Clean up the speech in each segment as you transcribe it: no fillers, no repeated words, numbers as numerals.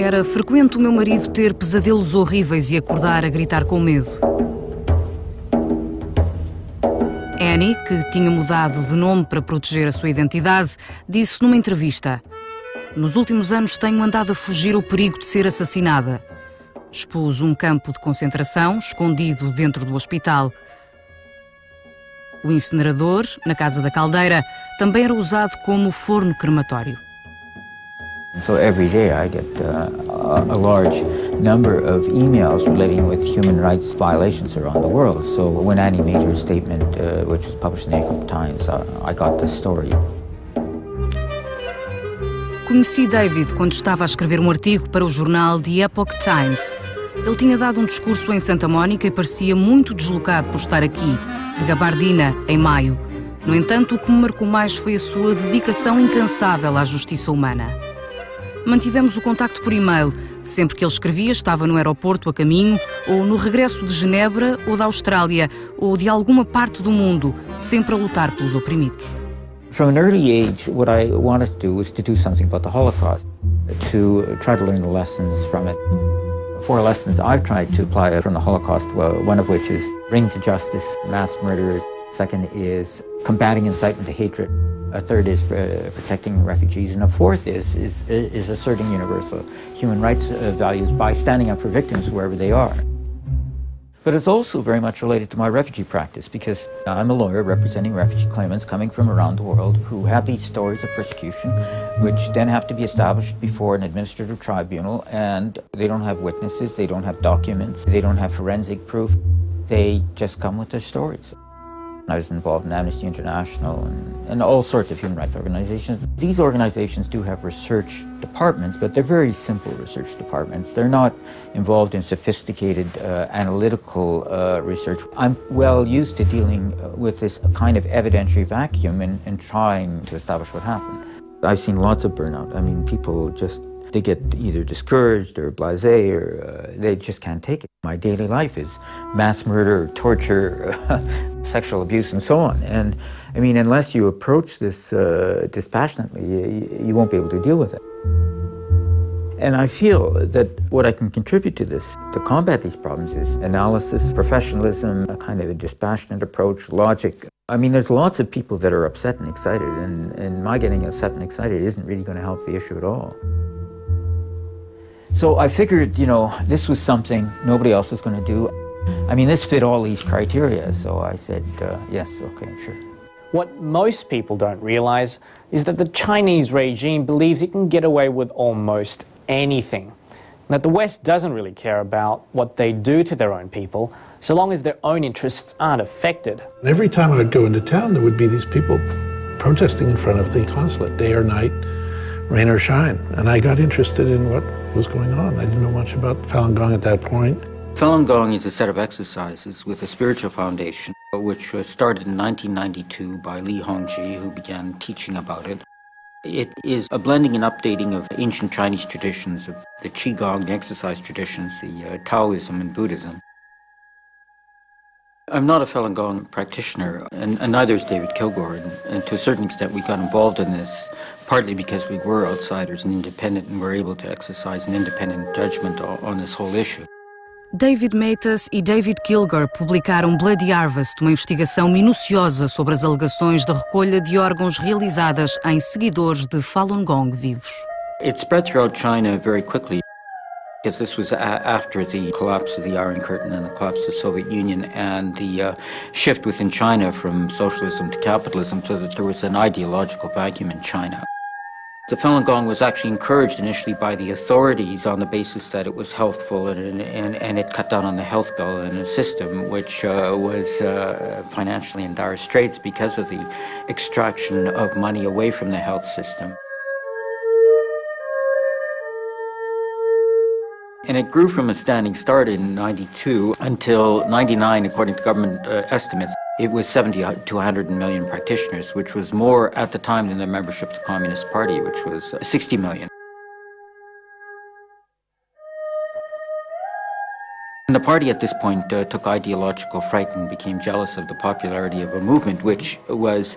Era frequente o meu marido ter pesadelos horríveis e acordar a gritar com medo. Annie, que tinha mudado de nome para proteger a sua identidade, disse numa entrevista: "Nos últimos anos tenho andado a fugir o perigo de ser assassinada." Expus um campo de concentração escondido dentro do hospital. O incinerador, na Casa da Caldeira, também era usado como forno crematório. So every day I get a large number of emails relating with human rights violations around the world. So when Annie made her statement, which was published in the Economic Times, I got the story. Conheci David quando estava a escrever um artigo para o jornal The Epoch Times. Ele tinha dado um discurso em Santa Mónica e parecia muito deslocado por estar aqui, de gabardina, em maio. No entanto, o que me marcou mais foi a sua dedicação incansável à justiça humana. Mantivemos o contacto por e-mail. Sempre que ele escrevia, estava no aeroporto a caminho, ou no regresso de Genebra, ou da Austrália, ou de alguma parte do mundo, sempre a lutar pelos oprimidos. From an early age, what I wanted to do was to do something about the Holocaust, to try to learn the lessons from it. 4 lessons I've tried to apply from the Holocaust, one of which is bring to justice mass murderers. Second is combating incitement to hatred. A third is protecting refugees. And a fourth is asserting universal human rights values by standing up for victims wherever they are. But it's also very much related to my refugee practice, because I'm a lawyer representing refugee claimants coming from around the world who have these stories of persecution, which then have to be established before an administrative tribunal, and they don't have witnesses, they don't have documents, they don't have forensic proof, they just come with their stories. I was involved in Amnesty International and all sorts of human rights organizations. These organizations do have research departments, but they're very simple research departments. They're not involved in sophisticated analytical research. I'm well used to dealing with this kind of evidentiary vacuum and trying to establish what happened. I've seen lots of burnout. I mean, people just, they get either discouraged or blasé, or they just can't take it. My daily life is mass murder, torture, sexual abuse, and so on. And I mean, unless you approach this dispassionately, you won't be able to deal with it. And I feel that what I can contribute to this, to combat these problems, is analysis, professionalism, a kind of a dispassionate approach, logic. I mean, there's lots of people that are upset and excited, and my getting upset and excited isn't really going to help the issue at all. So I figured, you know, this was something nobody else was going to do. I mean, this fit all these criteria, so I said, yes, okay, sure. What most people don't realize is that the Chinese regime believes it can get away with almost anything. And that the West doesn't really care about what they do to their own people, so long as their own interests aren't affected. Every time I would go into town, there would be these people protesting in front of the consulate, day or night, rain or shine. And I got interested in what was going on. I didn't know much about Falun Gong at that point. Falun Gong is a set of exercises with a spiritual foundation, which was started in 1992 by Li Hongji, who began teaching about it. It is a blending and updating of ancient Chinese traditions, of the Qigong, the exercise traditions, the Taoism and Buddhism. I'm not a Falun Gong practitioner, and neither is David Kilgore, and to a certain extent we got involved in this partly because we were outsiders and independent and were able to exercise an independent judgment on this whole issue. David Matas e David Kilgore publicaram Bloody Harvest, uma investigação minuciosa sobre as alegações de recolha de órgãos realizadas em seguidores de Falun Gong vivos. It spread throughout China very quickly, because this was after the collapse of the Iron Curtain and the collapse of the Soviet Union and the shift within China from socialism to capitalism, so that there was an ideological vacuum in China. The Falun Gong was actually encouraged initially by the authorities on the basis that it was healthful and it cut down on the health bill and a system which was financially in dire straits because of the extraction of money away from the health system. And it grew from a standing start in 92 until 99, according to government estimates. It was 70 to 100 million practitioners, which was more at the time than the membership of the Communist Party, which was 60 million. And the party at this point took ideological fright and became jealous of the popularity of a movement which was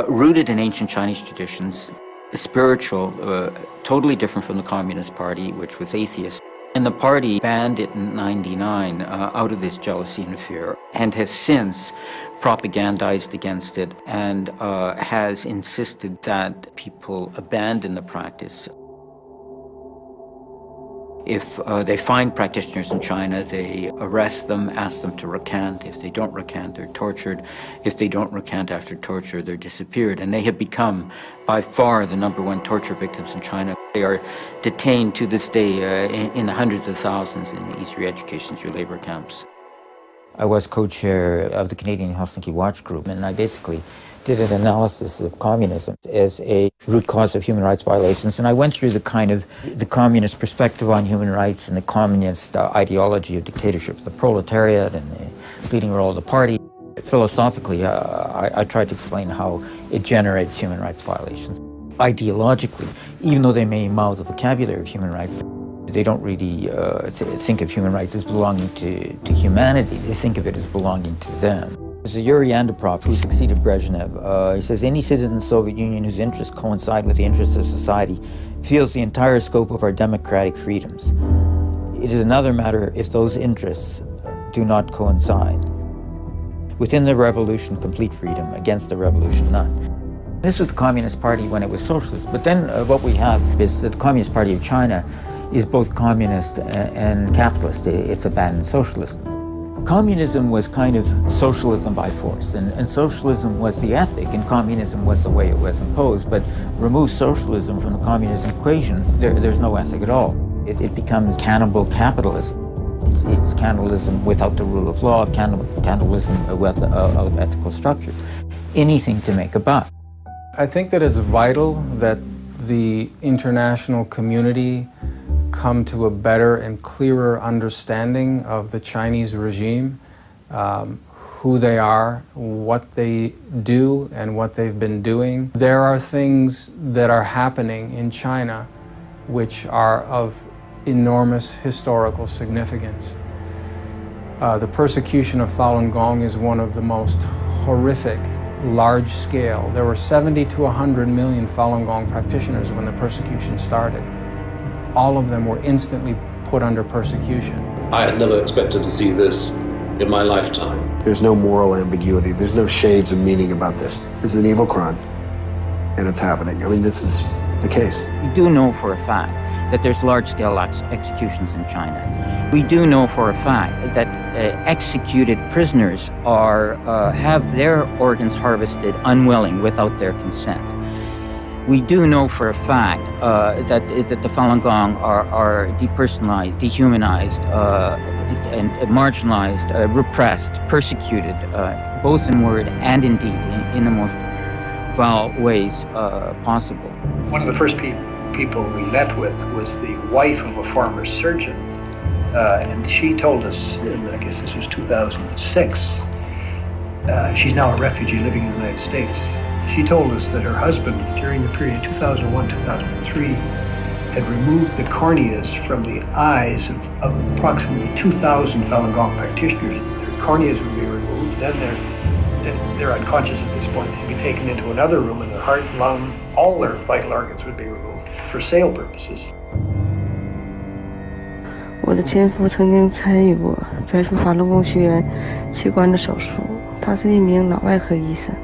rooted in ancient Chinese traditions. spiritual, totally different from the Communist Party, which was atheist. And the party banned it in '99 out of this jealousy and fear, and has since propagandized against it and has insisted that people abandon the practice. If they find practitioners in China, they arrest them, ask them to recant. If they don't recant, they're tortured. If they don't recant after torture, they're disappeared. And they have become, by far, the #1 torture victims in China. They are detained to this day in the hundreds of thousands in East re-education through labor camps. I was co-chair of the Canadian Helsinki Watch Group, and I basically did an analysis of communism as a root cause of human rights violations. And I went through the communist perspective on human rights and the communist ideology of dictatorship, the proletariat and the leading role of the party. Philosophically, I tried to explain how it generates human rights violations. Ideologically, even though they may mouth the vocabulary of human rights, they don't really think of human rights as belonging to humanity. They think of it as belonging to them. There's a Yuri Andropov who succeeded Brezhnev. He says, any citizen of the Soviet Union whose interests coincide with the interests of society feels the entire scope of our democratic freedoms. It is another matter if those interests do not coincide. Within the revolution, complete freedom. Against the revolution, none. This was the Communist Party when it was socialist. But then what we have is that the Communist Party of China is both communist and capitalist. It's abandoned socialism. Communism was kind of socialism by force, and socialism was the ethic, and communism was the way it was imposed. But remove socialism from the communist equation, there's no ethic at all. It becomes cannibal capitalism. It's cannibalism without the rule of law, cannibalism without ethical structure. Anything to make a buck. I think that it's vital that the international community come to a better and clearer understanding of the Chinese regime, who they are, what they do, and what they've been doing. There are things that are happening in China which are of enormous historical significance. The persecution of Falun Gong is one of the most horrific, large-scale. There were 70 to 100 million Falun Gong practitioners when the persecution started. All of them were instantly put under persecution. I had never expected to see this in my lifetime. There's no moral ambiguity. There's no shades of meaning about this. It's an evil crime, and it's happening. I mean, this is the case. We do know for a fact that there's large-scale executions in China. We do know for a fact that executed prisoners have their organs harvested unwilling, without their consent. We do know for a fact that the Falun Gong are depersonalized, dehumanized, and marginalized, repressed, persecuted, both in word and in deed, in the most vile ways possible. One of the first people we met with was the wife of a former surgeon, and she told us, I guess this was 2006, she's now a refugee living in the United States. She told us that her husband, during the period 2001-2003, had removed the corneas from the eyes of approximately 2,000 Falun Gong practitioners. Their corneas would be removed, then they're unconscious at this point. They'd be taken into another room, and their heart, lung, all their vital organs would be removed for sale purposes. 我的前夫曾经参与过摘除法轮功学员器官的手术，他是一名脑外科医生。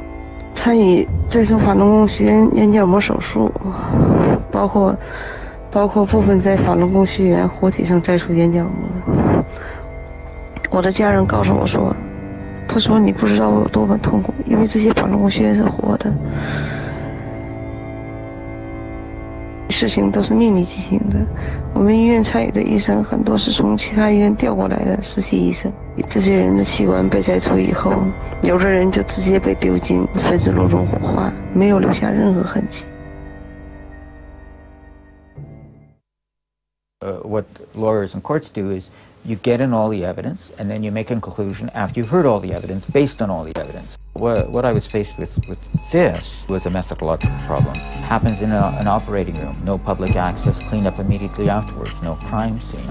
参与摘除法轮功学员眼角膜手术，包括部分在法轮功学员活体上摘除眼角膜。我的家人告诉我说，他说你不知道我有多么痛苦，因为这些法轮功学员是活的。事情都是秘密进行的，我们医院参与的医生很多是从其他医院调过来的实习医生。这些人的器官被摘除以后，有的人就直接被丢进焚尸炉中火化，没有留下任何痕迹。What lawyers and courts do is you get in all the evidence, and then you make a conclusion after you've heard all the evidence based on all the evidence. What I was faced with this was a methodological problem. It happens in an operating room, no public access, clean up immediately afterwards, no crime scene.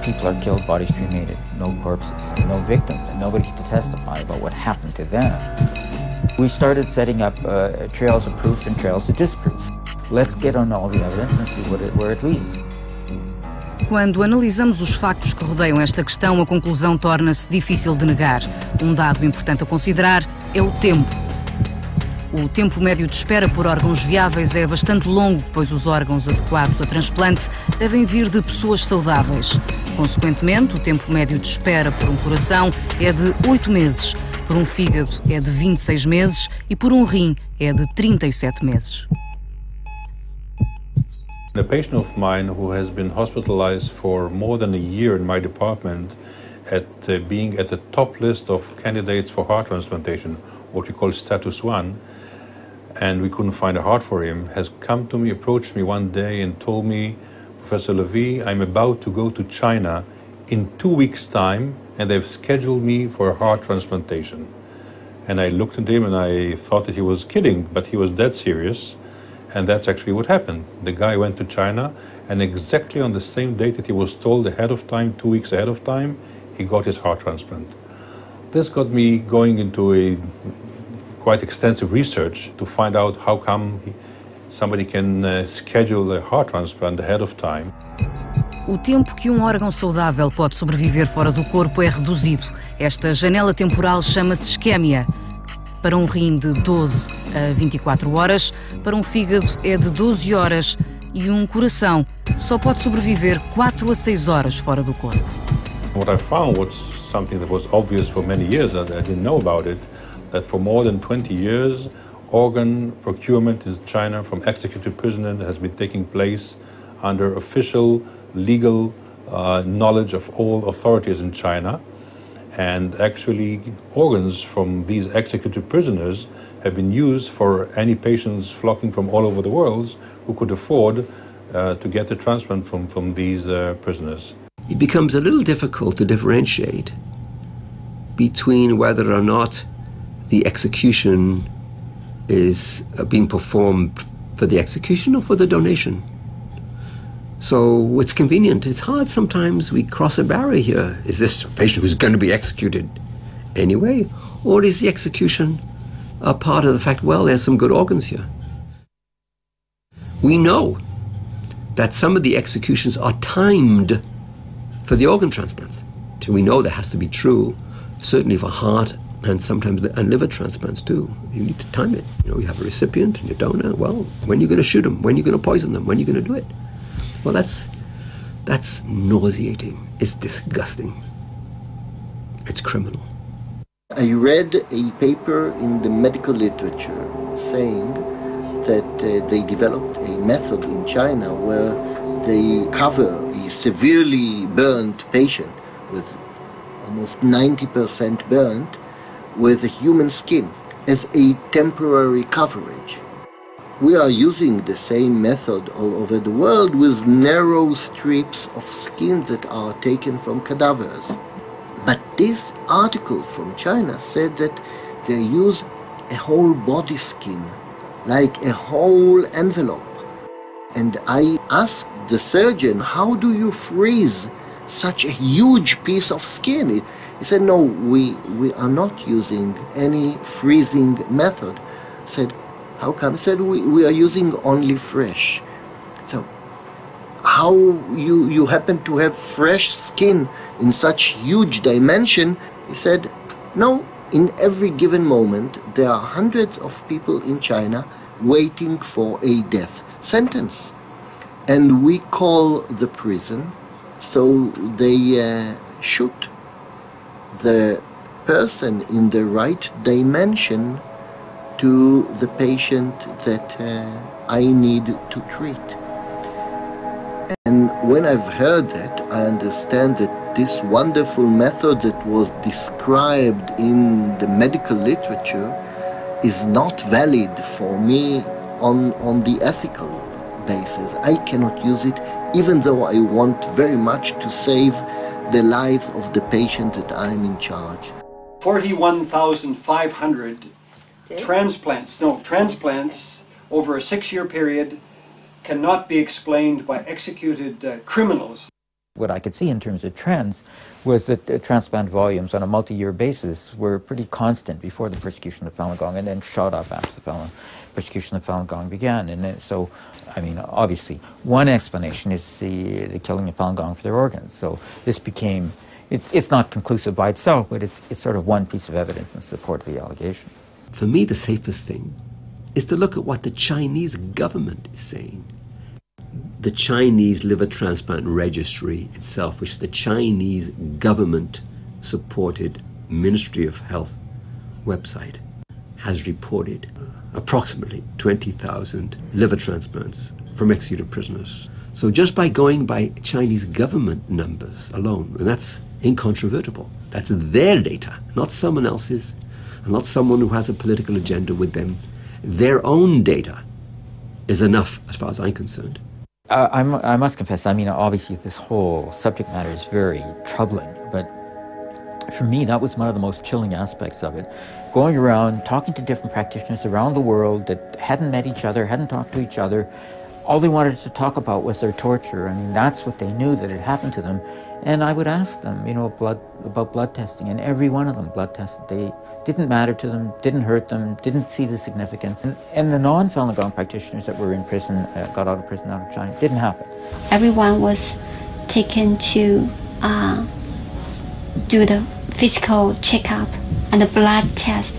People are killed, bodies cremated, no corpses, no victims, and nobody to testify about what happened to them. We started setting up trails of proof and trails of disproof. let's get on all the evidence and see where it leads. Quando analisamos os factos que rodeiam esta questão, a conclusão torna-se difícil de negar. Um dado importante a considerar é o tempo. O tempo médio de espera por órgãos viáveis é bastante longo, pois os órgãos adequados a transplante devem vir de pessoas saudáveis. Consequentemente, o tempo médio de espera por um coração é de 8 meses, por um fígado é de 26 meses e por um rim é de 37 meses. A patient of mine who has been hospitalized for more than a year in my department being at the top list of candidates for heart transplantation, what we call status 1, and we couldn't find a heart for him, has come to me, approached me one day and told me, Professor Levy, I'm about to go to China in 2 weeks' time and they've scheduled me for a heart transplantation. And I looked at him and I thought that he was kidding, but he was dead serious. And that's actually what happened. The guy went to China, and exactly on the same date that he was told ahead of time, 2 weeks ahead of time, he got his heart transplant. This got me going into a quite extensive research to find out how come somebody can schedule a heart transplant ahead of time. O tempo que um órgão saudável pode sobreviver fora do corpo é reduzido. Esta janela temporal chama-se isquémia. Para um rim de 12 a 24 horas, para um fígado é de 12 horas e um coração só pode sobreviver 4 a 6 horas fora do corpo. What I found was something that was obvious for many years, and I didn't know about it, that for more than 20 years, organ procurement in China from executed prisoners has been taking place under official, legal knowledge of all authorities in China. And actually, organs from these executed prisoners have been used for any patients flocking from all over the world who could afford to get a transplant from these prisoners. It becomes a little difficult to differentiate between whether or not the execution is being performed for the execution or for the donation. So it's convenient. It's hard sometimes. We cross a barrier here. Is this a patient who's going to be executed anyway? Or is the execution a part of the fact, well, there's some good organs here? We know that some of the executions are timed for the organ transplants. So we know that has to be true, certainly for heart and sometimes liver transplants too. You need to time it. You know, you have a recipient and your donor. Well, when are you going to shoot them? When are you going to poison them? When are you going to do it? Well, that's nauseating. It's disgusting. It's criminal. I read a paper in the medical literature saying that they developed a method in China where they cover a severely burned patient with almost 90% burned with a human skin as a temporary coverage. We are using the same method all over the world with narrow strips of skin that are taken from cadavers. But this article from China said that they use a whole body skin, like a whole envelope. And I asked the surgeon, how do you freeze such a huge piece of skin? He said, no, we are not using any freezing method. I said, how come? He said, we are using only fresh. So how you happen to have fresh skin in such huge dimension? He said, no, in every given moment there are hundreds of people in China waiting for a death sentence. And we call the prison, so they shoot the person in the right dimension to the patient that I need to treat. And when I've heard that, I understand that this wonderful method that was described in the medical literature is not valid for me on the ethical basis. I cannot use it, even though I want very much to save the life of the patient that I'm in charge. 41,500 transplants over a 6-year period cannot be explained by executed criminals. What I could see in terms of trends was that transplant volumes on a multi-year basis were pretty constant before the persecution of Falun Gong and then shot up after the persecution of Falun Gong began. And then, so, I mean, obviously, one explanation is the killing of Falun Gong for their organs. So this became, it's not conclusive by itself, but it's sort of one piece of evidence in support of the allegation. For me, the safest thing is to look at what the Chinese government is saying. The Chinese Liver Transplant Registry itself, which the Chinese government-supported Ministry of Health website, has reported approximately 20,000 liver transplants from executed prisoners. So just by going by Chinese government numbers alone, and that's incontrovertible, that's their data, not someone else's, and not someone who has a political agenda with them. Their own data is enough as far as I'm concerned. I must confess, I mean, obviously this whole subject matter is very troubling, but for me, that was one of the most chilling aspects of it. Going around, talking to different practitioners around the world that hadn't met each other, hadn't talked to each other. All they wanted to talk about was their torture. I mean, that's what they knew that had happened to them. And I would ask them, you know, about blood testing, and every one of them blood tested. They didn't matter to them, didn't hurt them, didn't see the significance. And the non-Falun Gong practitioners that were in prison, got out of prison out of China, didn't happen. Everyone was taken to do the physical checkup and the blood test.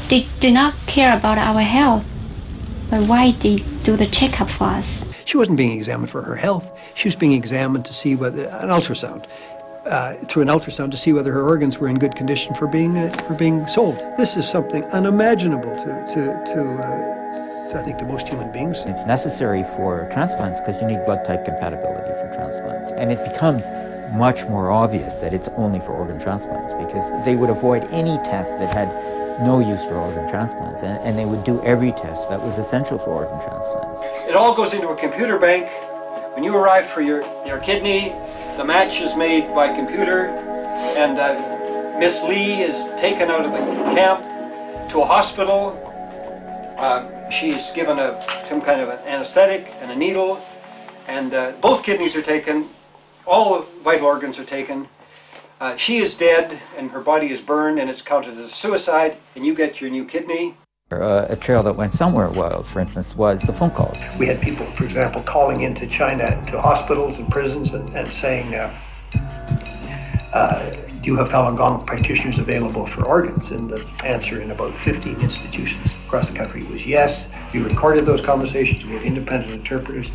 They do not care about our health, but why they do the checkup for us? She wasn't being examined for her health. She was being examined to see whether, an ultrasound, through an ultrasound to see whether her organs were in good condition for being sold. This is something unimaginable to I think, to most human beings. It's necessary for transplants because you need blood type compatibility for transplants. And it becomes much more obvious that it's only for organ transplants because they would avoid any test that had no use for organ transplants, and they would do every test that was essential for organ transplants. It all goes into a computer bank. When you arrive for your kidney, the match is made by computer, and Miss Lee is taken out of the camp to a hospital. She's given some kind of an anesthetic and a needle, and both kidneys are taken, all vital organs are taken. She is dead, and her body is burned, and it's counted as a suicide, and you get your new kidney. A trail that went somewhere wild, for instance, was the phone calls. We had people, for example, calling into China to hospitals and prisons and saying, do you have Falun Gong practitioners available for organs? And the answer in about 15 institutions across the country was yes. We recorded those conversations. We had independent interpreters.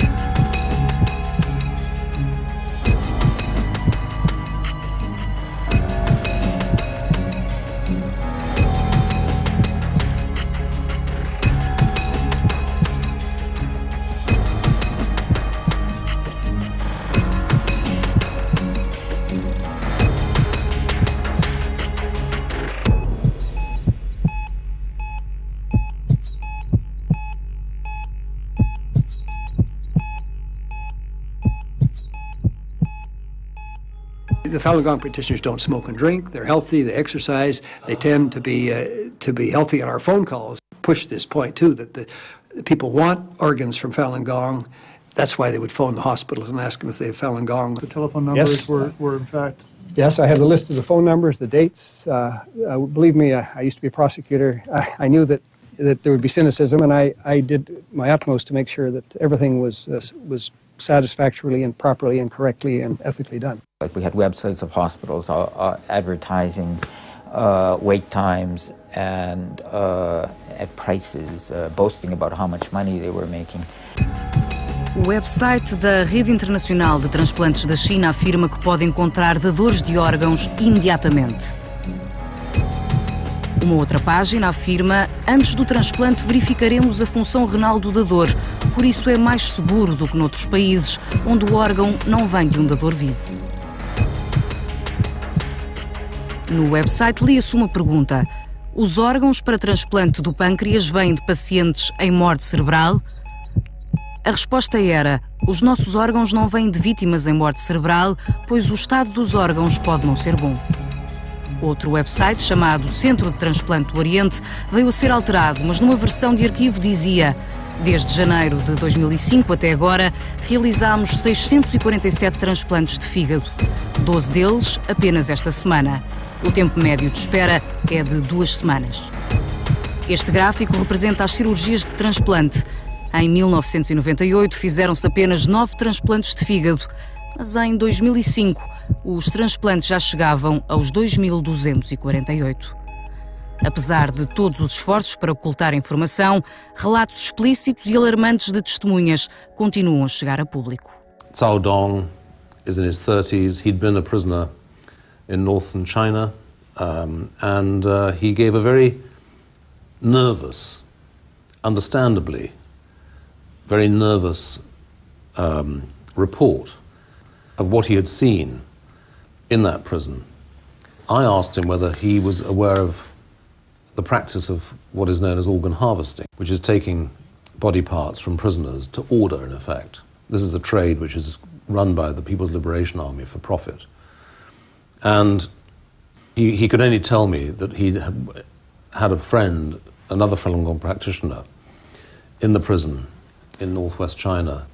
The Falun Gong practitioners don't smoke and drink. They're healthy. They exercise. They tend to be healthy on our phone calls. Push this point too that the people want organs from Falun Gong. That's why they would phone the hospitals and ask them if they have Falun Gong. The telephone numbers were in fact. Yes, I have the list of the phone numbers, the dates. Believe me, I used to be a prosecutor. I knew that there would be cynicism, and I did my utmost to make sure that everything was satisfactorily and properly and correctly and ethically done. Like we had websites of hospitals advertising wait times and at prices, boasting about how much money they were making. O website da Rede Internacional de Transplantes da China afirma que pode encontrar dadores de órgãos imediatamente. Uma outra página afirma: antes do transplante verificaremos a função renal do dador, por isso é mais seguro do que noutros países, onde o órgão não vem de um dador vivo. No website lia-se uma pergunta: os órgãos para transplante do pâncreas vêm de pacientes em morte cerebral? A resposta era: os nossos órgãos não vêm de vítimas em morte cerebral, pois o estado dos órgãos pode não ser bom. Outro website, chamado Centro de Transplante do Oriente, veio a ser alterado, mas numa versão de arquivo dizia: Desde janeiro de 2005 até agora, realizámos 647 transplantes de fígado. 12 deles apenas esta semana. O tempo médio de espera é de 2 semanas. Este gráfico representa as cirurgias de transplante. Em 1998 fizeram-se apenas 9 transplantes de fígado, mas em 2005 os transplantes já chegavam aos 2.248. Apesar de todos os esforços para ocultar a informação, relatos explícitos e alarmantes de testemunhas continuam a chegar a público. Cao Dong is in his 30s. He'd been a prisoner in northern China, and he gave a very nervous, understandably, very nervous report of what he had seen in that prison. I asked him whether he was aware of the practice of what is known as organ harvesting, which is taking body parts from prisoners to order, in effect. This is a trade which is run by the People's Liberation Army for profit. And he could only tell me that he had a friend, another Falun Gong practitioner, in the prison in northwest China.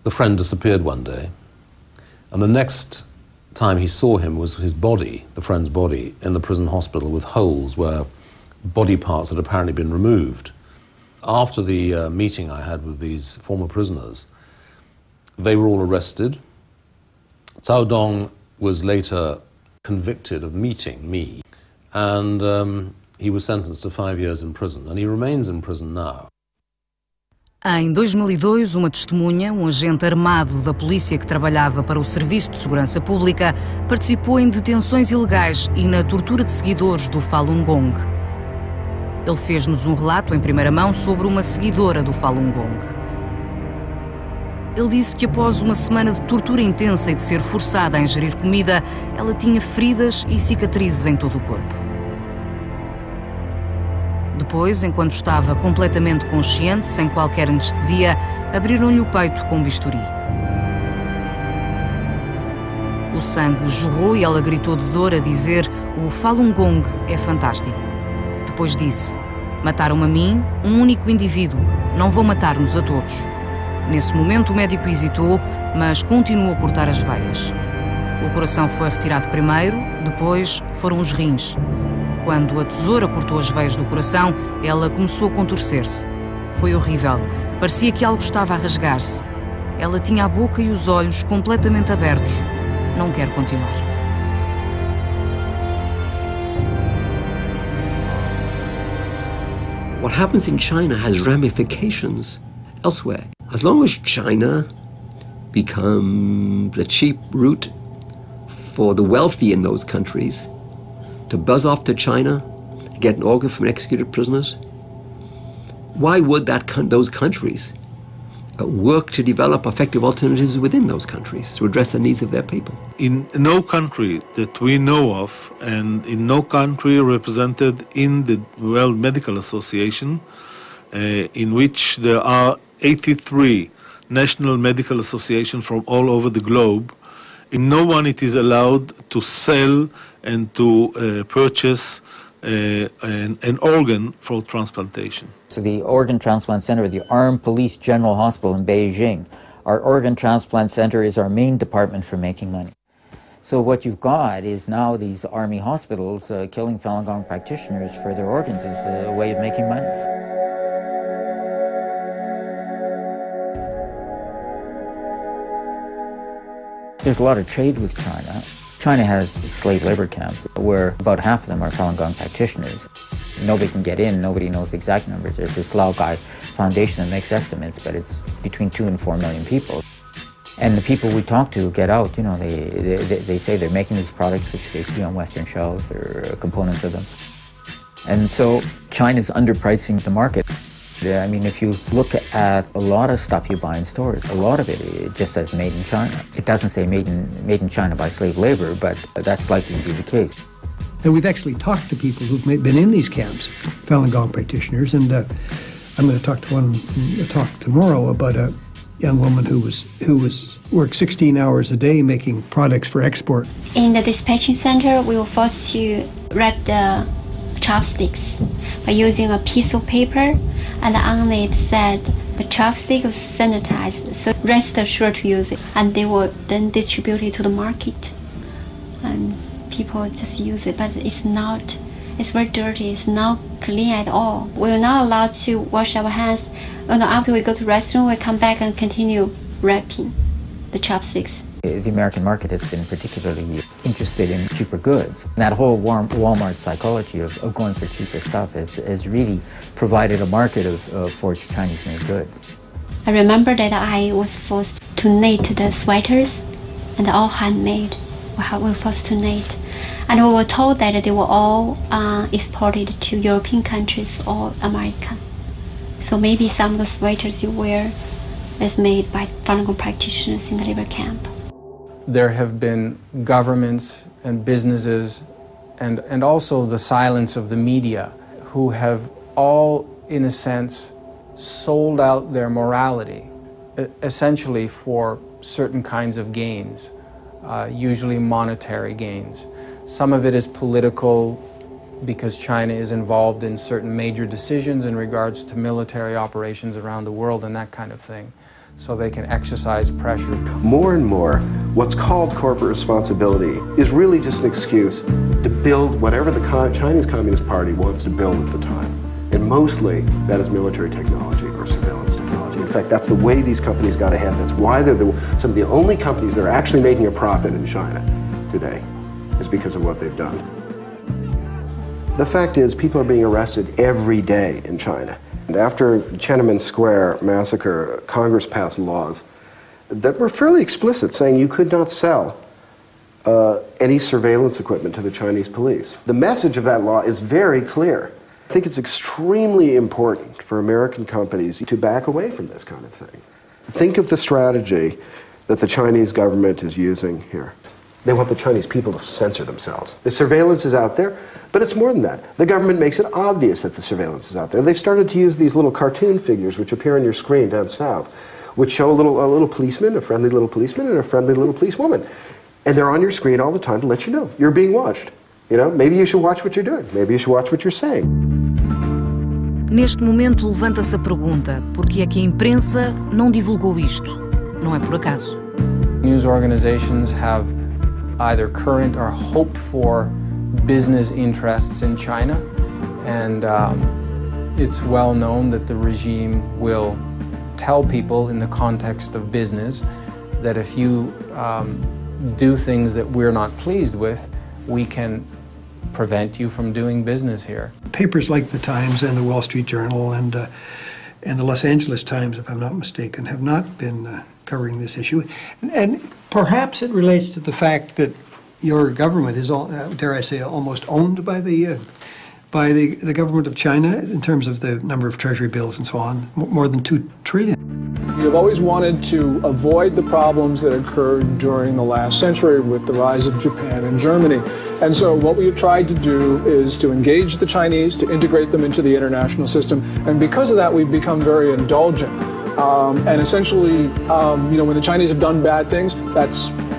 The friend disappeared one day, and the next time he saw him was his body, the friend's body, in the prison hospital with holes where body parts had apparently been removed. After the meeting I had with these former prisoners, they were all arrested. Cao Dong was later convicted of meeting me, and he was sentenced to 5 years in prison, and he remains in prison now. Em 2002, uma testemunha, um agente armado da polícia que trabalhava para o Serviço de Segurança Pública, participou em detenções ilegais e na tortura de seguidores do Falun Gong. Ele fez-nos um relato em primeira mão sobre uma seguidora do Falun Gong. Ele disse que após uma semana de tortura intensa e de ser forçada a ingerir comida, ela tinha feridas e cicatrizes em todo o corpo. Depois, enquanto estava completamente consciente, sem qualquer anestesia, abriram-lhe o peito com um bisturi. O sangue jorrou e ela gritou de dor a dizer: "O Falun Gong é fantástico." Depois disse: "Mataram-me a mim, um único indivíduo, não vão matar-nos a todos." Nesse momento o médico hesitou, mas continuou a cortar as veias. O coração foi retirado primeiro, depois foram os rins. Quando a tesoura cortou as veias do coração, ela começou a contorcer-se. Foi horrível. Parecia que algo estava a rasgar-se. Ela tinha a boca e os olhos completamente abertos. Não quero continuar. What happens in China has ramifications elsewhere. As long as China becomes the cheap route for the wealthy in those countries to buzz off to China, get an organ from executed prisoners, why would those countries work to develop effective alternatives within those countries to address the needs of their people? In no country that we know of, and in no country represented in the World Medical Association, in which there are 83 national medical associations from all over the globe, in no one it is allowed to sell and to purchase an organ for transplantation. So the Organ Transplant Center at the Armed Police General Hospital in Beijing, our Organ Transplant Center is our main department for making money. So what you've got is now these army hospitals killing Falun Gong practitioners for their organs is a way of making money. There's a lot of trade with China. China has slave labor camps where about half of them are Falun Gong practitioners. Nobody can get in, nobody knows the exact numbers. There's this Laogai Foundation that makes estimates, but it's between 2 and 4 million people. And the people we talk to get out, you know, they say they're making these products which they see on Western shelves or components of them. And so China's underpricing the market. I mean, if you look at a lot of stuff you buy in stores, a lot of it just says made in China. It doesn't say made in China by slave labor, but that's likely to be the case. And we've actually talked to people who've been in these camps, Falun Gong practitioners, and I'm going to talk tomorrow about a young woman who worked 16 hours a day making products for export. In the dispatching center, we were forced to wrap the chopsticks by using a piece of paper and on it said the chopstick was sanitized, so rest assured to use it. And they were then distributed to the market, and people just use it, but it's very dirty, it's not clean at all. We're not allowed to wash our hands. And after we go to the restaurant, we come back and continue wrapping the chopsticks. The American market has been particularly interested in cheaper goods. That whole Walmart psychology of going for cheaper stuff has really provided a market for Chinese-made goods. I remember that I was forced to knit the sweaters, and all handmade. We were forced to knit. And we were told that they were all exported to European countries or America. So maybe some of the sweaters you wear is made by Falun Gong practitioners in the labor camp. There have been governments and businesses and also the silence of the media who have all, in a sense, sold out their morality, essentially for certain kinds of gains, usually monetary gains. Some of it is political because China is involved in certain major decisions in regards to military operations around the world and that kind of thing, so they can exercise pressure. More and more, what's called corporate responsibility is really just an excuse to build whatever the Chinese Communist Party wants to build at the time. And mostly, that is military technology or surveillance technology. In fact, that's the way these companies got ahead. That's why they're some of the only companies that are actually making a profit in China today, is because of what they've done. The fact is, people are being arrested every day in China. And after Tiananmen Square massacre, Congress passed laws that were fairly explicit, saying you could not sell any surveillance equipment to the Chinese police. The message of that law is very clear. I think it's extremely important for American companies to back away from this kind of thing. Think of the strategy that the Chinese government is using here. They want the Chinese people to censor themselves. The surveillance is out there, but it's more than that. The government makes it obvious that the surveillance is out there. They've started to use these little cartoon figures which appear on your screen down south, which show a little policeman, a friendly little policeman, and a friendly little policewoman. And they're on your screen all the time to let you know you're being watched. You know, maybe you should watch what you're doing. Maybe you should watch what you're saying. Neste momento levanta-se a pergunta: por que é que a imprensa não divulgou isto? Não é por acaso. News organizations have either current or hoped for business interests in China, and it's well known that the regime will tell people in the context of business that if you do things that we're not pleased with, we can prevent you from doing business here. Papers like the Times and the Wall Street Journal and the Los Angeles Times, if I'm not mistaken, have not been covering this issue. And perhaps it relates to the fact that your government is, dare I say, almost owned by the government of China in terms of the number of treasury bills and so on, more than 2 trillion. You've always wanted to avoid the problems that occurred during the last century with the rise of Japan and Germany. And so what we have tried to do is to engage the Chinese, to integrate them into the international system. And because of that, we've become very indulgent. And essentially, you know, when the Chinese have done bad things,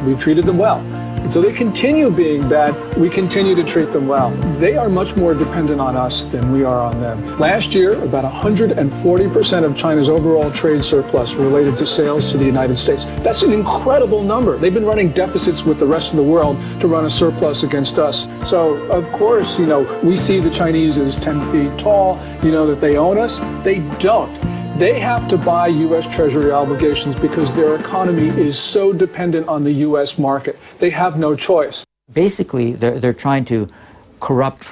we've treated them well. And so they continue being bad, we continue to treat them well. They are much more dependent on us than we are on them. Last year, about 140% of China's overall trade surplus related to sales to the United States. That's an incredible number. They've been running deficits with the rest of the world to run a surplus against us. So, of course, you know, we see the Chinese as 10 feet tall, you know, that they own us. They don't. They have to buy U.S. Treasury obligations because their economy is so dependent on the U.S. market. They have no choice. Basically, they're trying to corrupt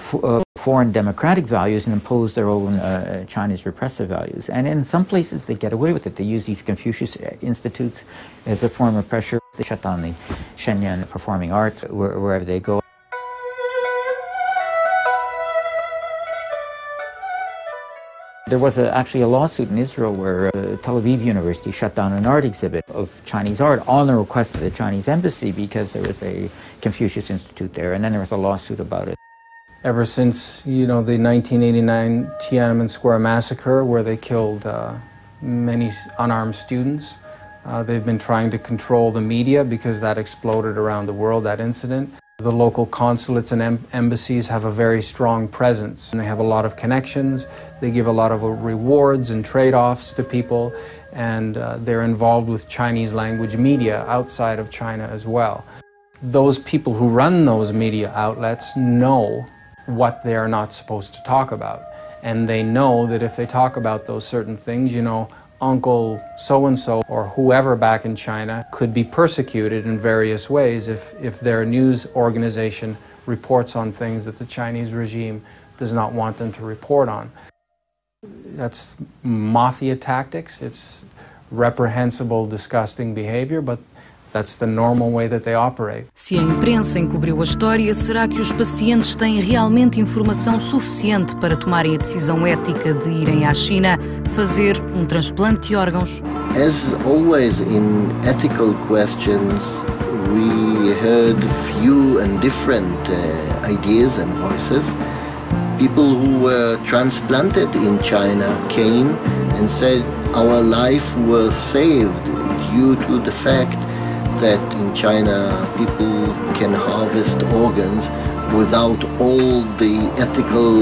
foreign democratic values and impose their own Chinese repressive values. And in some places, they get away with it. They use these Confucius institutes as a form of pressure. They shut down the Shenyang performing arts wherever they go. There was actually a lawsuit in Israel where Tel Aviv University shut down an art exhibit of Chinese art on the request of the Chinese embassy because there was a Confucius Institute there, and then there was a lawsuit about it. Ever since, you know, the 1989 Tiananmen Square massacre, where they killed many unarmed students, they've been trying to control the media because that exploded around the world, that incident. The local consulates and embassies have a very strong presence, and they have a lot of connections. They give a lot of rewards and trade-offs to people, and they're involved with Chinese language media outside of China as well. Those people who run those media outlets know what they are not supposed to talk about, and they know that if they talk about those certain things, you know, Uncle so-and-so or whoever back in China could be persecuted in various ways if their news organization reports on things that the Chinese regime does not want them to report on. That's mafia tactics. It's reprehensible, disgusting behavior, but that's the normal way that they operate. Se a imprensa encobriu a história, será que os pacientes têm realmente informação suficiente para tomarem a decisão ética de irem à China fazer transplante de órgãos? As always in ethical questions, we heard few and different ideas and voices. People who were transplanted in China came and said our life was saved due to the fact that in China people can harvest organs without all the ethical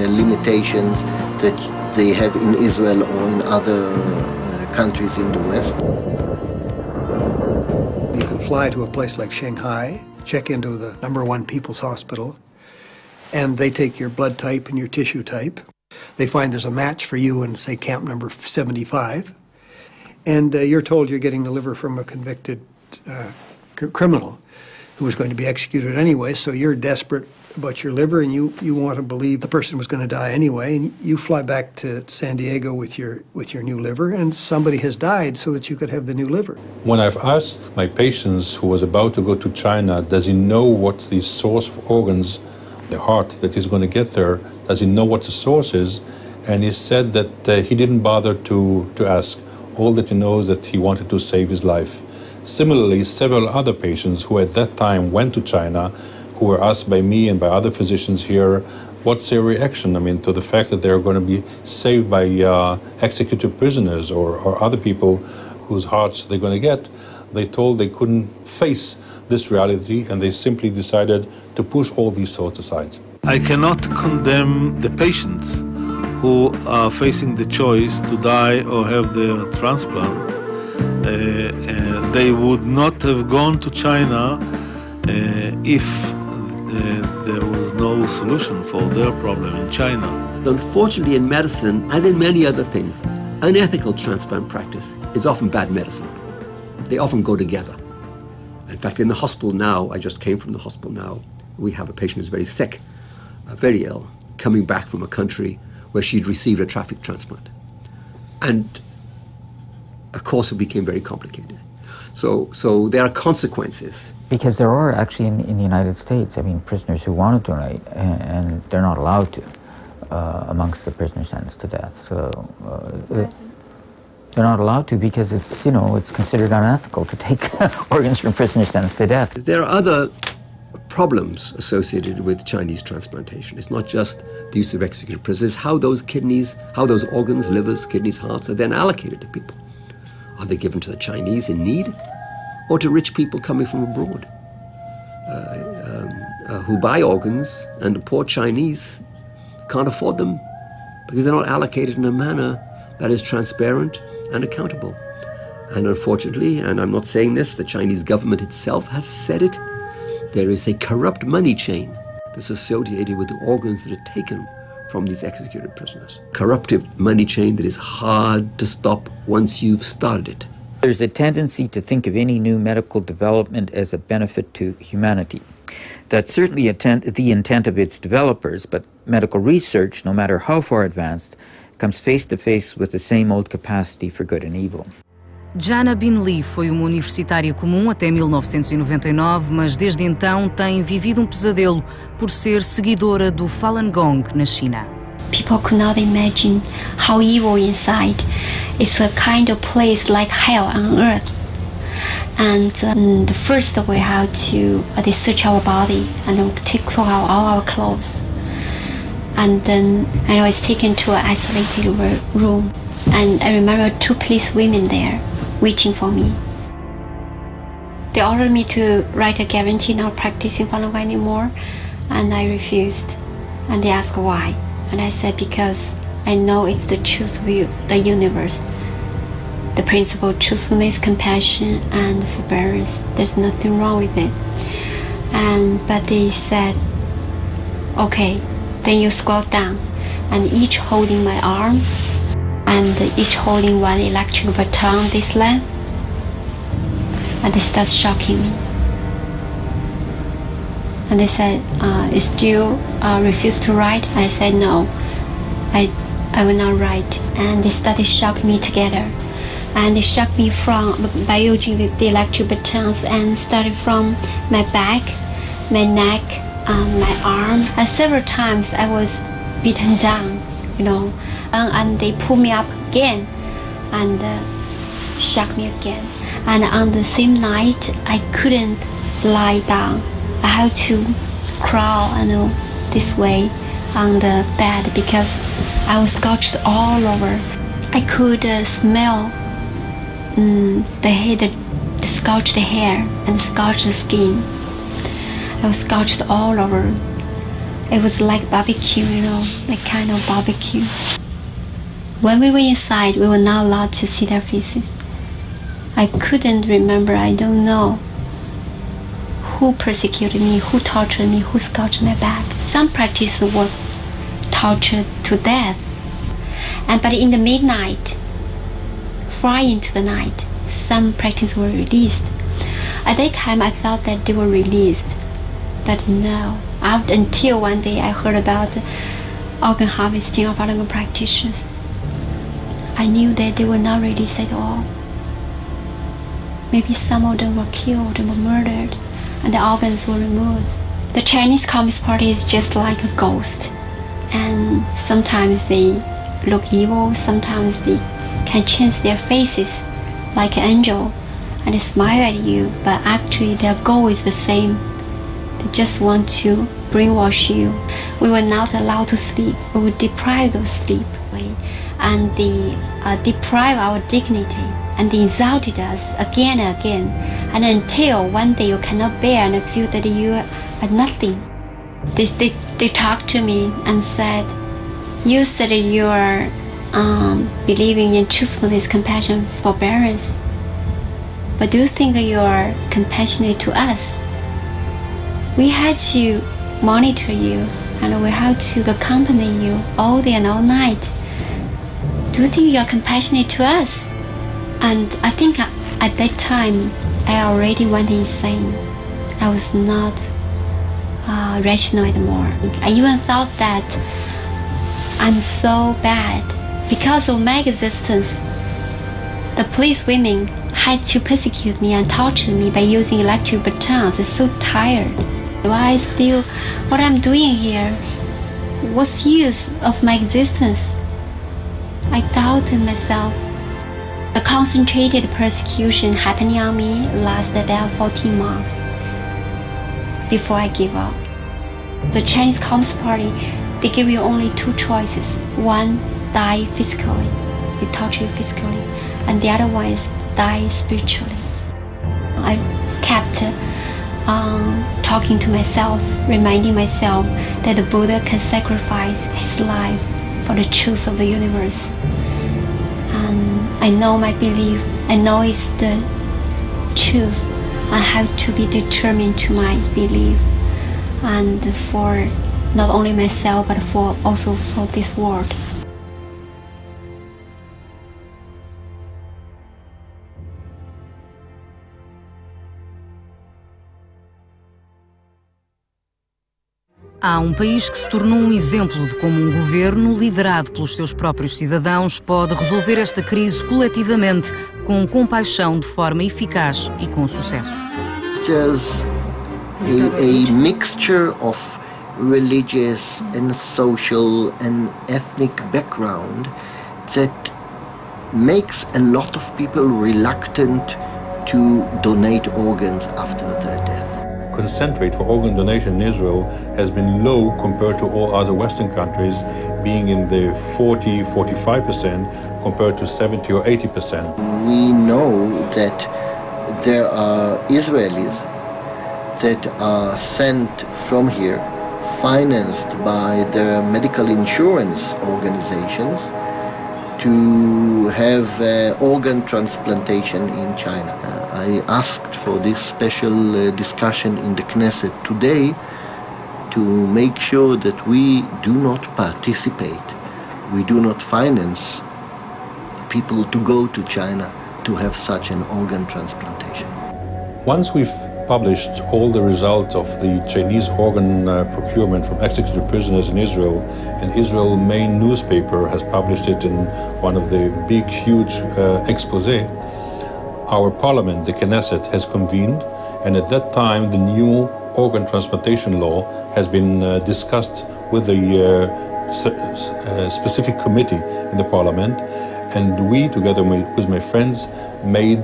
limitations that they have in Israel or in other countries in the West. You can fly to a place like Shanghai, check into the #1 People's Hospital, and they take your blood type and your tissue type. They find there's a match for you in, say, camp number 75, and you're told you're getting the liver from a convicted criminal who was going to be executed anyway, so you're desperate about your liver and you want to believe the person was going to die anyway, and you fly back to San Diego with your new liver, and somebody has died so that you could have the new liver. When I've asked my patients who was about to go to China, does he know what the source of organs, the heart that he's going to get there, does he know what the source is? And he said that he didn't bother to ask. All that he knows is that he wanted to save his life. Similarly, several other patients who at that time went to China, who were asked by me and by other physicians here, what's their reaction, to the fact that they're going to be saved by executed prisoners or other people whose hearts they're going to get. They told they couldn't face this reality, and they simply decided to push all these thoughts aside. I cannot condemn the patients who are facing the choice to die or have their transplant. They would not have gone to China if there was no solution for their problem in China. Unfortunately, in medicine, as in many other things, unethical transplant practice is often bad medicine. They often go together. In fact, in the hospital now, I just came from the hospital now, we have a patient who's very sick, very ill, coming back from a country where she'd received a traffic transplant. And of course, it became very complicated. So there are consequences. Because there are actually in the United States, prisoners who want to donate, and they're not allowed to amongst the prisoners sentenced to death. So they're not allowed to because it's, it's considered unethical to take organs from prisoners sentenced to death. There are other problems associated with Chinese transplantation. It's not just the use of executed prisoners, how those kidneys, how those organs, livers, kidneys, hearts are then allocated to people. Are they given to the Chinese in need or to rich people coming from abroad who buy organs, and the poor Chinese can't afford them because they're not allocated in a manner that is transparent and accountable. And unfortunately, and I'm not saying this, the Chinese government itself has said it, there is a corrupt money chain that's associated with the organs that are taken from these executed prisoners. Corruptive money chain that is hard to stop once you've started it. There's a tendency to think of any new medical development as a benefit to humanity. That's certainly the intent of its developers, but medical research, no matter how far advanced, comes face to face with the same old capacity for good and evil. Jana Bin Li foi uma universitária comum até 1999, mas desde então tem vivido pesadelo por ser seguidora do Falun Gong na China. People could not imagine how evil inside. It's a kind of place like hell on earth. And the first we have to they search our body and take all our clothes. And then I was taken to an isolated room. And I remember 2 police women there waiting for me. They ordered me to write a guarantee not practicing Falun Gong anymore, and I refused. And they asked why, and I said because I know it's the truth of the universe. The principle of truthfulness, compassion, and forbearance. There's nothing wrong with it. But they said, okay, then you scroll down, and each holding my arm, and each holding one electric baton, this length, and they start shocking me. And they said, you still refuse to write? I said, no, I will not write. And they started shocking me together. And they shocked me by using the electric batons, and started from my back, my neck, my arm. And several times I was beaten down, you know. And they pulled me up again and shocked me again. And on the same night, I couldn't lie down. I had to crawl, this way on the bed because I was scorched all over. I could smell the scorched hair and scorched skin. I was scorched all over. It was like barbecue, like kind of barbecue. When we were inside, we were not allowed to see their faces. I couldn't remember, I don't know who persecuted me, who tortured me, who scorched my back. Some practitioners were tortured to death. But in the midnight, far into the night, some practitioners were released. At that time, I thought that they were released, but no. Until one day I heard about the organ harvesting of Falun Gong practitioners. I knew that they were not released at all. Maybe some of them were killed and were murdered, and the organs were removed. The Chinese Communist Party is just like a ghost, and sometimes they look evil, sometimes they can change their faces like an angel and they smile at you, but actually their goal is the same. They just want to brainwash you. We were not allowed to sleep. We were deprived of sleep, and they deprived our dignity, and they insulted us again and again, and until one day you cannot bear and feel that you are nothing. They talked to me and said, you said you are believing in truthfulness, compassion, forbearance, but do you think you are compassionate to us? We had to monitor you, and we had to accompany you all day and all night. Do you think you are compassionate to us? And I think at that time I already went insane. I was not rational anymore. I even thought that I'm so bad. Because of my existence, the police women had to persecute me and torture me by using electric batons. I'm so tired. Why still what I'm doing here? What's the use of my existence? I doubted myself. The concentrated persecution happening on me lasted about 14 months before I gave up. The Chinese Communist Party, they give you only two choices. One, die physically, they torture you physically, and the other one is die spiritually. I kept talking to myself, reminding myself that the Buddha can sacrifice his life for the truth of the universe. And I know my belief, I know it's the truth. I have to be determined to my belief, and for not only myself but also for this world. Há país que se tornou exemplo de como governo, liderado pelos seus próprios cidadãos, pode resolver esta crise coletivamente, com compaixão, de forma eficaz e com sucesso. There's a mixture of religious and social and ethnic background that makes a lot of people reluctant to donate organs after their death. Consent rate for organ donation in Israel has been low compared to all other Western countries, being in the 40-45% compared to 70 or 80%. We know that there are Israelis that are sent from here, financed by their medical insurance organizations, to have organ transplantation in China. I asked for this special discussion in the Knesset today to make sure that we do not participate, we do not finance people to go to China to have such an organ transplantation. Once we've published all the results of the Chinese organ procurement from executed prisoners in Israel, and Israel's main newspaper has published it in one of the big, huge expose, our parliament, the Knesset, has convened, and at that time the new organ transplantation law has been discussed with the specific committee in the parliament, and we, together with my friends, made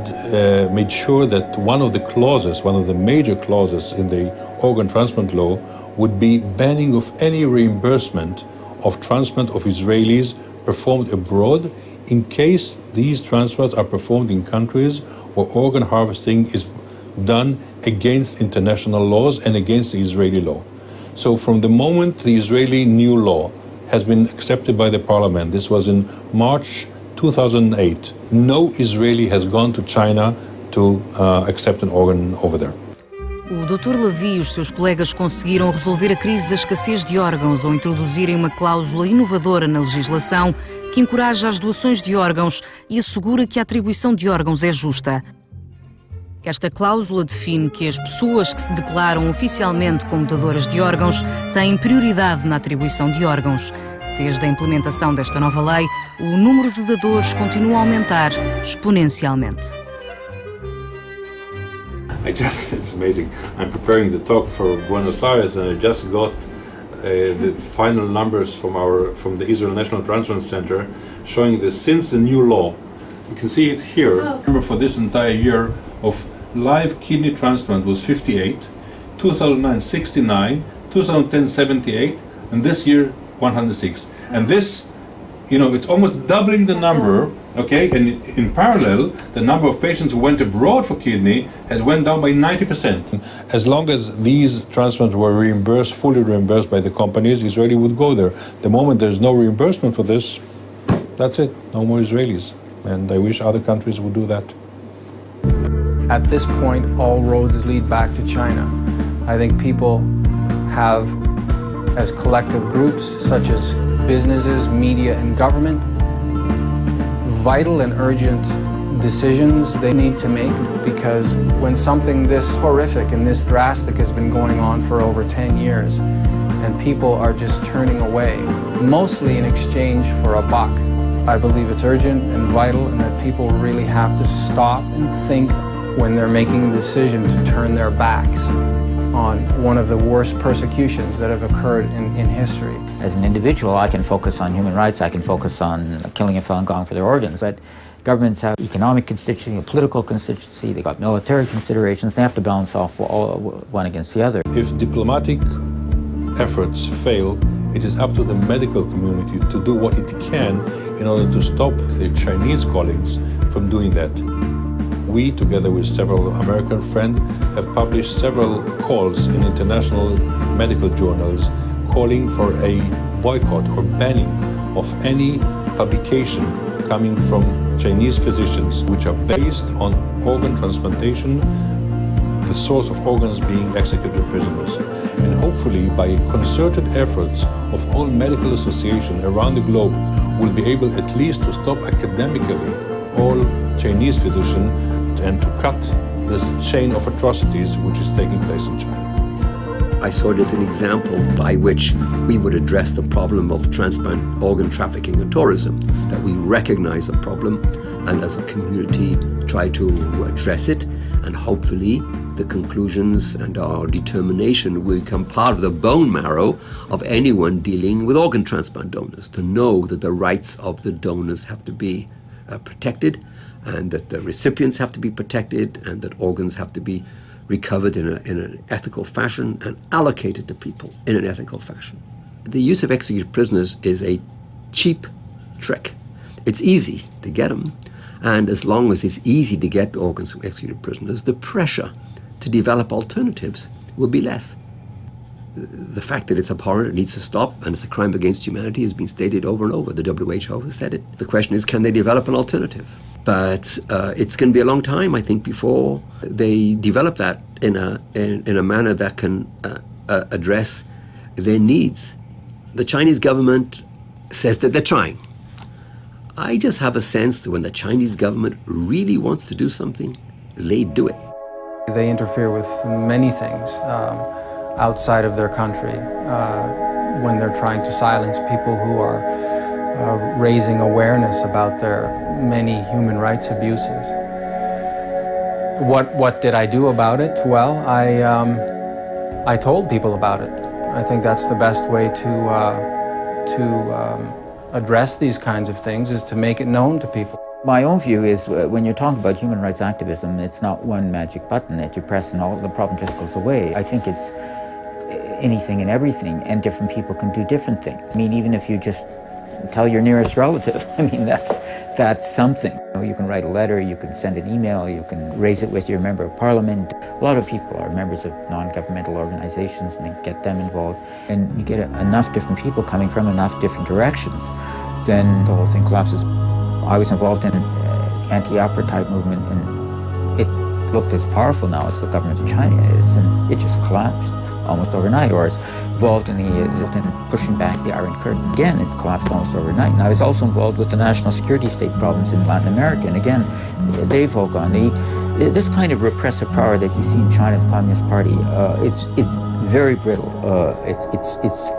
sure that one of the major clauses in the organ transplant law would be banning of any reimbursement of transplant of Israelis performed abroad in case these transplants are performed in countries where organ harvesting is done against international laws and against the Israeli law. So from the moment the Israeli new law has been accepted by the parliament, this was in March 2008, no Israeli has gone to China to accept an organ over there. O Dr. Levi e os seus colegas conseguiram resolver a crise da escassez de órgãos ao introduzirem uma cláusula inovadora na legislação que encoraja as doações de órgãos e assegura que a atribuição de órgãos é justa. Esta cláusula define que as pessoas que se declaram oficialmente como doadoras de órgãos têm prioridade na atribuição de órgãos. Desde a implementação desta nova lei, o número de dadores continua a aumentar exponencialmente. It's amazing. I'm preparing the talk for Buenos Aires, and I just got the final numbers from the Israel National Transplant Center, showing that since the new law, you can see it here. Number for this entire year of live kidney transplant was 58, 2009 69, 2010 78, and this year 106. And this, it's almost doubling the number, okay? And in parallel, the number of patients who went abroad for kidney has went down by 90%. As long as these transplants were fully reimbursed by the companies, Israeli would go there. The moment there's no reimbursement for this, that's it, no more Israelis. And I wish other countries would do that. At this point, all roads lead back to China. I think people have, as collective groups, such as businesses, media, and government, vital and urgent decisions they need to make, because when something this horrific and this drastic has been going on for over 10 years, and people are just turning away, mostly in exchange for a buck, I believe it's urgent and vital, and that people really have to stop and think when they're making a decision to turn their backs on one of the worst persecutions that have occurred in history. As an individual, I can focus on human rights, I can focus on killing a Falun Gong for their organs, but governments have economic constituency, a political constituency, they've got military considerations, they have to balance off one against the other. If diplomatic efforts fail, it is up to the medical community to do what it can in order to stop the Chinese colleagues from doing that. We, together with several American friends, have published several calls in international medical journals calling for a boycott or banning of any publication coming from Chinese physicians which are based on organ transplantation, the source of organs being executed prisoners. And hopefully, by concerted efforts of all medical associations around the globe, we'll be able at least to stop academically all Chinese physicians and to cut this chain of atrocities which is taking place in China. I saw it as an example by which we would address the problem of transplant organ trafficking and tourism, that we recognize a problem and as a community try to address it, and hopefully the conclusions and our determination will become part of the bone marrow of anyone dealing with organ transplant donors, to know that the rights of the donors have to be protected, and that the recipients have to be protected, and that organs have to be recovered in an ethical fashion and allocated to people in an ethical fashion. The use of executed prisoners is a cheap trick. It's easy to get them, And as long as it's easy to get organs from executed prisoners, the pressure to develop alternatives will be less. The fact that it's abhorrent, it needs to stop, and it's a crime against humanity has been stated over and over. The WHO has said it. The question is, can they develop an alternative? But it's going to be a long time, I think, before they develop that in a manner that can address their needs. The Chinese government says that they're trying. I just have a sense that when the Chinese government really wants to do something, they do it. They interfere with many things outside of their country when they're trying to silence people who are raising awareness about their many human rights abuses. What did I do about it? Well, I told people about it. I think that's the best way to address these kinds of things, is to make it known to people. My own view is when you're talking about human rights activism, it's not one magic button that you press and all the problem just goes away. I think it's anything and everything, and different people can do different things. I mean, even if you just tell your nearest relative, I mean, that's something. You can write a letter, you can send an email, you can raise it with your member of parliament. A lot of people are members of non-governmental organizations, and they get them involved. And you get enough different people coming from enough different directions, then the whole thing collapses. I was involved in the anti-apartheid movement, and it looked as powerful now as the government of China is, and it just collapsed almost overnight. Or I was involved in pushing back the Iron Curtain. Again, it collapsed almost overnight. And I was also involved with the national security state problems in Latin America, and again, they've all gone. This kind of repressive power that you see in China, the Communist Party, it's very brittle. It's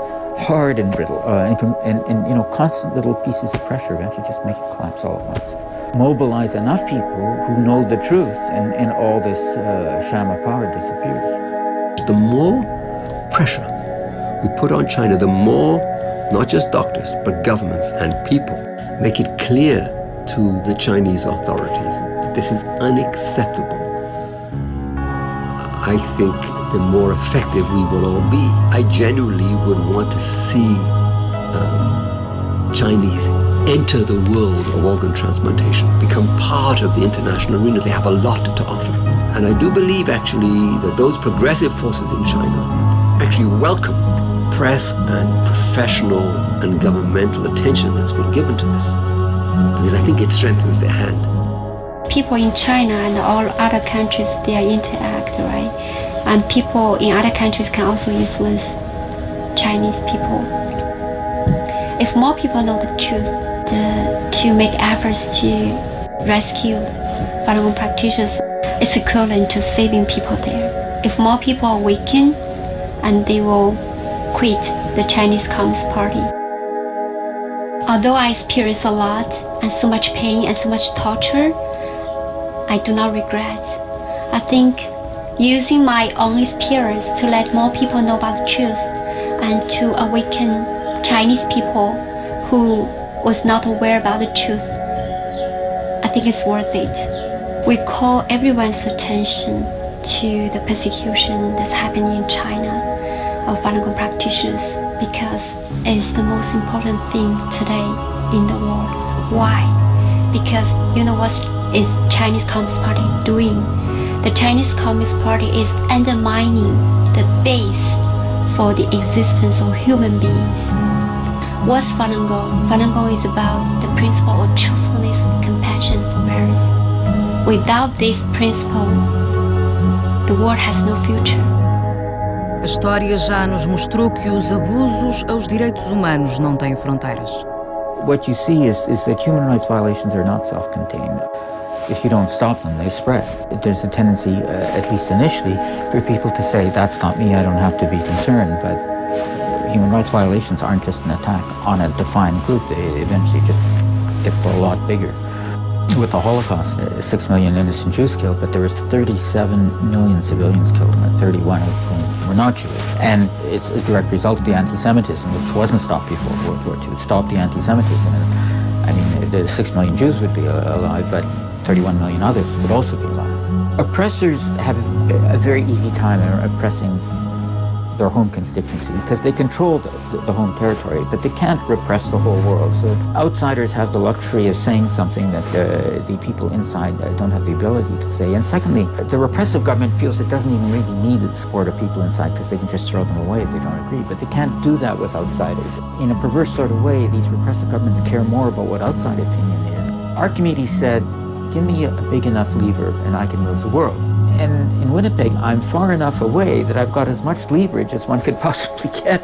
hard and brittle, and you know, constant little pieces of pressure eventually just make it collapse all at once. Mobilize enough people who know the truth, and all this sham of power disappears. The more pressure we put on China, the more, not just doctors, but governments and people, make it clear to the Chinese authorities that this is unacceptable. I think the more effective we will all be. I genuinely would want to see Chinese enter the world of organ transplantation, become part of the international arena. They have a lot to offer. And I do believe, actually, that those progressive forces in China actually welcome press and professional and governmental attention that's been given to this, because I think it strengthens their hand. People in China and all other countries, they interact, right? And people in other countries can also influence Chinese people. If more people know the truth, to make efforts to rescue Falun Gong practitioners, it's equivalent to saving people there. If more people awaken, and they will quit the Chinese Communist Party. Although I experienced a lot and so much pain and so much torture, I do not regret. I think using my own experience to let more people know about the truth and to awaken Chinese people who was not aware about the truth, I think it's worth it. We call everyone's attention to the persecution that's happening in China of Falun Gong practitioners, because it's the most important thing today in the world. Why? Because you know what is Chinese Communist Party doing? The Chinese Communist Party is undermining the base for the existence of human beings. What's Falun Gong? Falun Gong is about the principle of truthfulness, compassion, forbearance. Without this principle, the world has no future. A história já nos mostrou que os abusos aos direitos humanos não têm fronteiras. What you see is that human rights violations are not self-contained. If you don't stop them, they spread. There's a tendency, at least initially, for people to say, that's not me, I don't have to be concerned. But human rights violations aren't just an attack on a defined group. They eventually just get a lot bigger. With the Holocaust, 6 million innocent Jews killed, but there was 37 million civilians killed, and 31 of whom were not Jews. And it's a direct result of the anti-Semitism, which wasn't stopped before World War II. It stopped the anti-Semitism. I mean, the 6 million Jews would be alive, but 31 million others would also be alive. Oppressors have a very easy time oppressing their home constituency, because they control the home territory, but they can't repress the whole world. So outsiders have the luxury of saying something that the people inside don't have the ability to say. And secondly, the repressive government feels it doesn't even really need the support of people inside because they can just throw them away if they don't agree. But they can't do that with outsiders. In a perverse sort of way, these repressive governments care more about what outside opinion is. Archimedes said, give me a big enough lever and I can move the world. And in Winnipeg, I'm far enough away that I've got as much leverage as one could possibly get.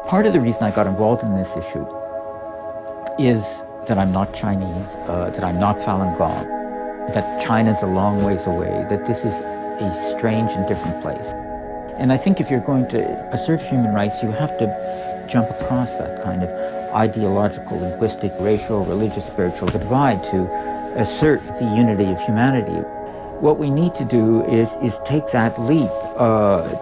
Part of the reason I got involved in this issue is that I'm not Chinese, that I'm not Falun Gong, that China's a long ways away, that this is a strange and different place. And I think if you're going to assert human rights, you have to jump across that kind of ideological, linguistic, racial, religious, spiritual divide to assert the unity of humanity. What we need to do is take that leap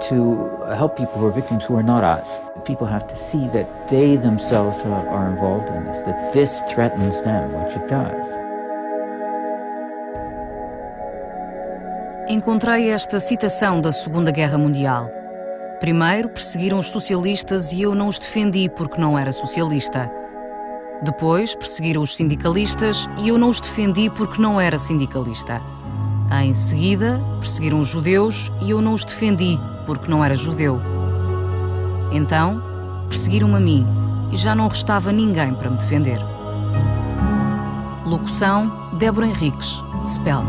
to help people who are victims who are not us. People have to see that they themselves are involved in this, that this threatens them, which it does. Encontrei esta citação da Segunda Guerra Mundial. Primeiro, perseguiram os socialistas e eu não os defendi porque não era socialista. Depois, perseguiram os sindicalistas e eu não os defendi porque não era sindicalista. Em seguida, perseguiram os judeus e eu não os defendi porque não era judeu. Então, perseguiram-me a mim e já não restava ninguém para me defender. Locução: Débora Henriques, Spell.